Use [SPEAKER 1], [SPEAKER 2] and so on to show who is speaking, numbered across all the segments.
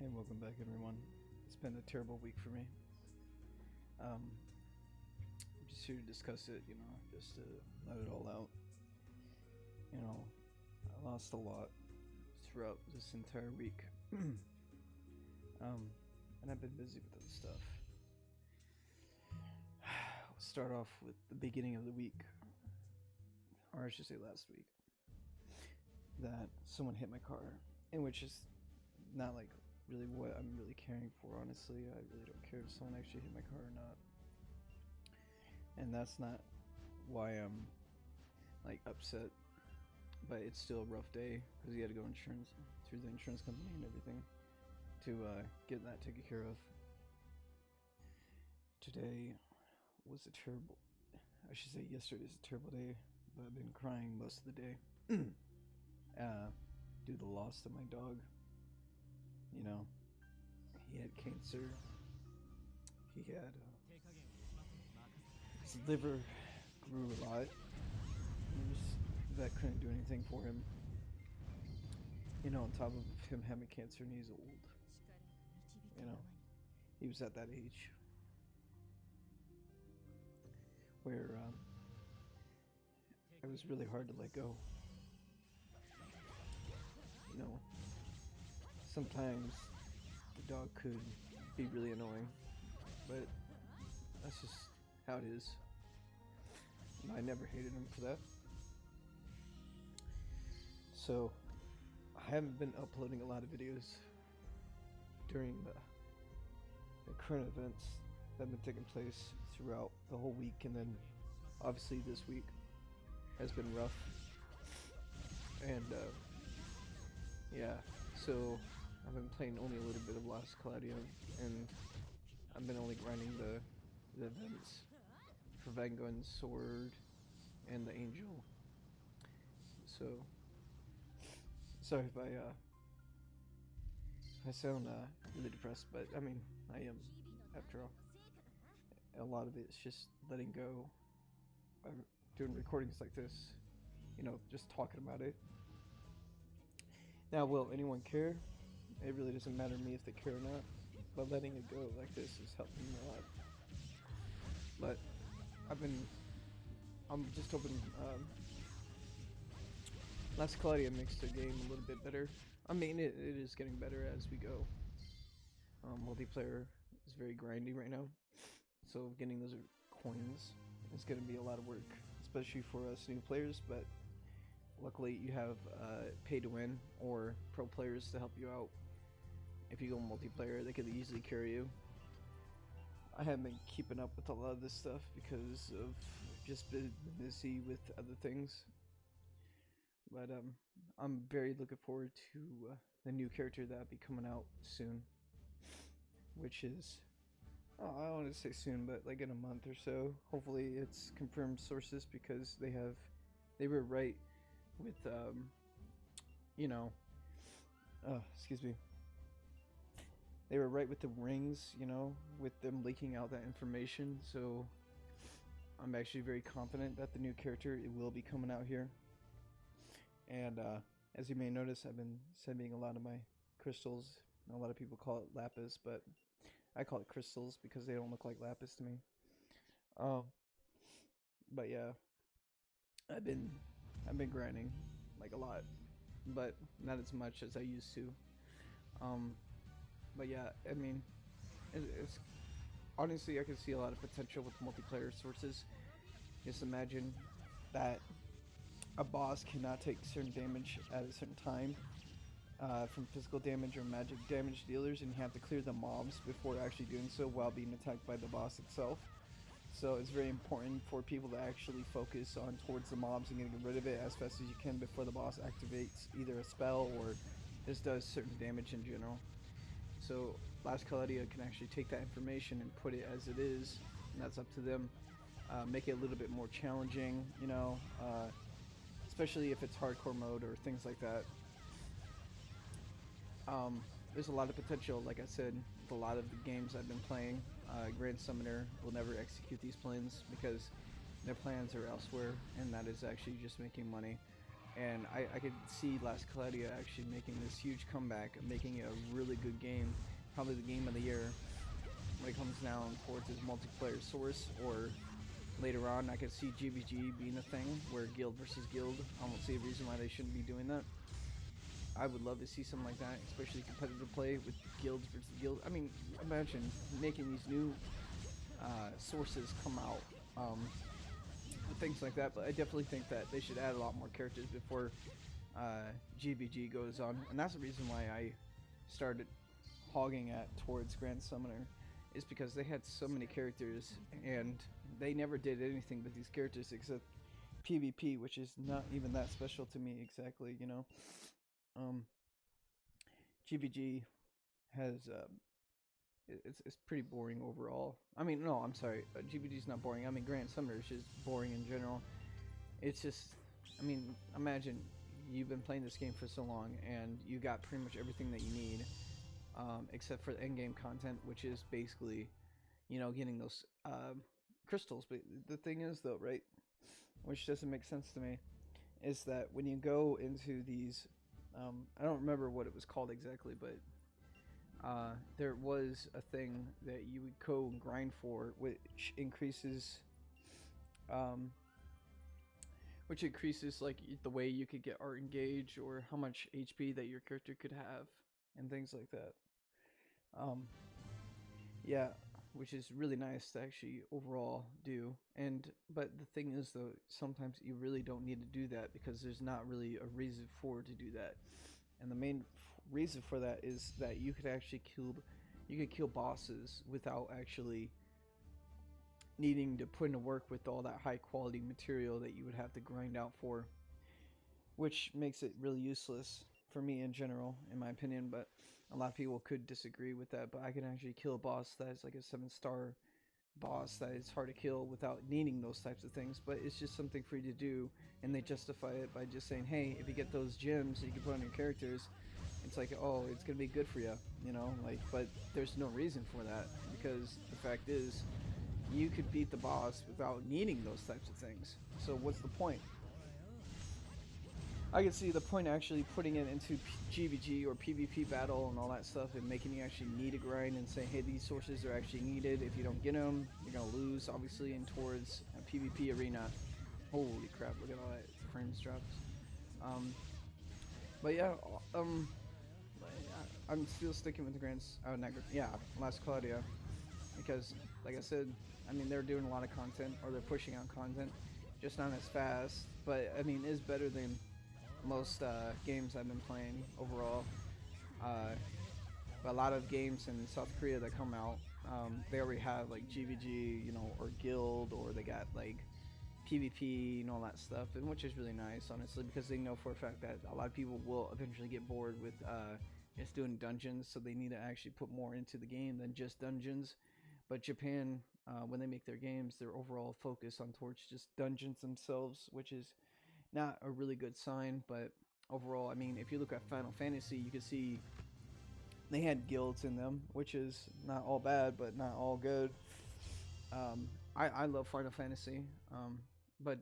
[SPEAKER 1] Hey, welcome back, everyone. It's been a terrible week for me. I'm just here to discuss it, just to let it all out. I lost a lot throughout this entire week. And I've been busy with other stuff. I'll start off with the beginning of the week, or I should say last week, that someone hit my car, and which is not like really what I'm really caring for, honestly. I really don't care if someone actually hit my car or not. And that's not why I'm like upset, but it's still a rough day because you had to go through the insurance company and everything to get that taken care of. Today was a terrible, I should say yesterday was a terrible day, but I've been crying most of the day due to the loss of my dog. He had cancer. He had his liver grew a lot. Vet couldn't do anything for him. On top of him having cancer and he's old. He was at that age where it was really hard to let go. Sometimes the dog could be really annoying, but that's just how it is. I never hated him for that. So I haven't been uploading a lot of videos during the current events that have been taking place throughout the whole week, and then obviously this week has been rough. And yeah, so I've been playing only a little bit of Lost Cloudia, and I've been only grinding the events for Vanguard's sword and the angel. So sorry if I sound really depressed, but I mean I am, after all. A lot of it is just letting go. I'm doing recordings like this, just talking about it. Now, will anyone care? It really doesn't matter to me if they care or not, but letting it go like this is helping me a lot. But I'm just hoping Last Cloudia makes the game a little bit better. I mean, it is getting better as we go. Multiplayer is very grindy right now, so getting those coins is going to be a lot of work, especially for us new players, but luckily you have pay to win or pro players to help you out. If you go multiplayer, they could easily carry you. I haven't been keeping up with a lot of this stuff because of just been busy with other things. But I'm very looking forward to the new character that'll be coming out soon, which is, I don't want to say soon, but like in a month or so. Hopefully it's confirmed sources because they were right with excuse me. They were right with the rings, with them leaking out that information. So I'm actually very confident that the new character, it will be coming out here. And as you may notice, I've been sending a lot of my crystals. A lot of people call it lapis, but I call it crystals because they don't look like lapis to me. But yeah, I've been grinding like a lot, but not as much as I used to. But yeah, I mean, it's honestly, I can see a lot of potential with multiplayer sources. Just imagine that a boss cannot take certain damage at a certain time from physical damage or magic damage dealers, and you have to clear the mobs before actually doing so while being attacked by the boss itself. So it's very important for people to actually focus on towards the mobs and getting rid of it as fast as you can before the boss activates either a spell or just does certain damage in general. So Last Cloudia can actually take that information and put it as it is, and that's up to them. Make it a little bit more challenging, especially if it's hardcore mode or things like that. There's a lot of potential, like I said, with a lot of the games I've been playing. Grand Summoner will never execute these plans because their plans are elsewhere, and that is actually just making money. and I could see Last Cloudia actually making this huge comeback, making it a really good game, probably the game of the year when it comes down towards its multiplayer source. Or later on, I could see GVG being a thing where guild versus guild. I don't see a reason why they shouldn't be doing that. I would love to see something like that, especially competitive play with guilds versus guild. I mean, imagine making these new sources come out, things like that. But I definitely think that they should add a lot more characters before GBG goes on, and that's the reason why I started hogging at towards Grand Summoner, is because they had so many characters and they never did anything with these characters except PvP, which is not even that special to me exactly, you know. Um, GBG has it's pretty boring overall. I mean, no, I'm sorry, GBG is not boring. I mean, Grand Summoner is just boring in general. It's just, I mean, imagine you've been playing this game for so long and you got pretty much everything that you need, except for the end game content, which is basically, you know, getting those crystals. But the thing is, though, right, which doesn't make sense to me, is that when you go into these, I don't remember what it was called exactly, but there was a thing that you would go and grind for, um, which increases like the way you could get art engage or how much HP that your character could have and things like that. Um, yeah, which is really nice to actually overall do. And but the thing is though, sometimes you really don't need to do that because there's not really a reason for to do that. And the main reason for that is that you could kill bosses without actually needing to put into work with all that high quality material that you would have to grind out for, which makes it really useless for me in general, in my opinion. But a lot of people could disagree with that. But I can actually kill a boss that is like a 7-star boss that is hard to kill without needing those types of things. But it's just something for you to do, and they justify it by just saying, "Hey, if you get those gems that you can put on your characters, it's like, oh, it's gonna be good for you," you know. Like, but there's no reason for that because the fact is, you could beat the boss without needing those types of things. So what's the point? I can see the point actually putting it into GVG or PvP battle and all that stuff and making you actually need a grind and say, hey, these sources are actually needed. If you don't get them, you're going to lose, obviously, in towards a PvP arena. Holy crap, look at all that frames dropped. Um, but yeah, um, I'm still sticking with the Last Claudia. Because, like I said, I mean, they're doing a lot of content, or they're pushing out content, just not as fast. But I mean, it's better than most games I've been playing overall. Uh, but a lot of games in South Korea that come out, they already have like GVG, you know, or Guild, or they got like PvP and all that stuff, and which is really nice, honestly, because they know for a fact that a lot of people will eventually get bored with just doing dungeons, so they need to actually put more into the game than just dungeons. But Japan, when they make their games, their overall focus on towards just dungeons themselves, which is not a really good sign. But overall, I mean, if you look at Final Fantasy, you can see they had guilds in them, which is not all bad, but not all good. I love Final Fantasy, but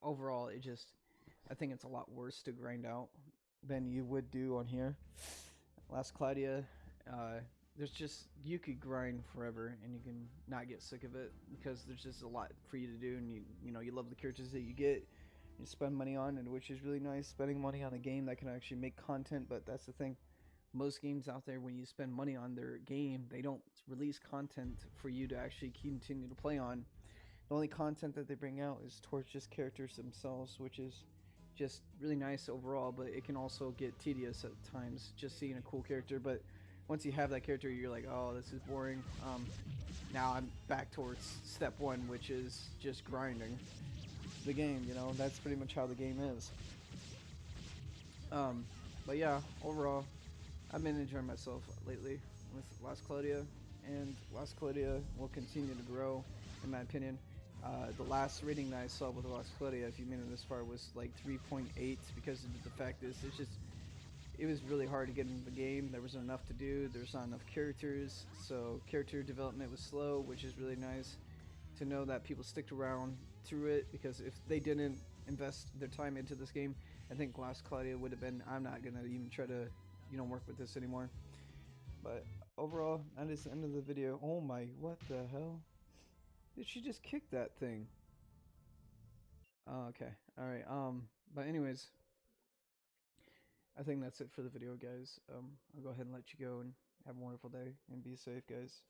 [SPEAKER 1] overall, I think it's a lot worse to grind out than you would do on here. Last Claudia, uh, there's just you could grind forever and you can not get sick of it because there's just a lot for you to do, and you know you love the characters that you get, you spend money on, and which is really nice. Spending money on a game that can actually make content, but that's the thing. Most games out there, when you spend money on their game, they don't release content for you to actually continue to play on. The only content that they bring out is towards just characters themselves, which is just really nice overall, but it can also get tedious at times just seeing a cool character. But once you have that character, you're like, oh, this is boring. Now I'm back towards step one, which is just grinding the game. You know, that's pretty much how the game is. But yeah, overall, I've been enjoying myself lately with Last Cloudia, and Last Cloudia will continue to grow, in my opinion. The last rating that I saw with Last Cloudia, if you made it this far, was like 3.8 because the fact is, it was really hard to get into the game. There wasn't enough to do. There's not enough characters, so character development was slow, which is really nice to know that people sticked around through it, because if they didn't invest their time into this game, I think last Cloudia would have been, I'm not gonna even try to, work with this anymore. But overall, that is the end of the video. Oh my, what the hell? Did she just kick that thing? Oh, okay. Alright, but anyways, I think that's it for the video, guys. I'll go ahead and let you go and have a wonderful day and be safe, guys.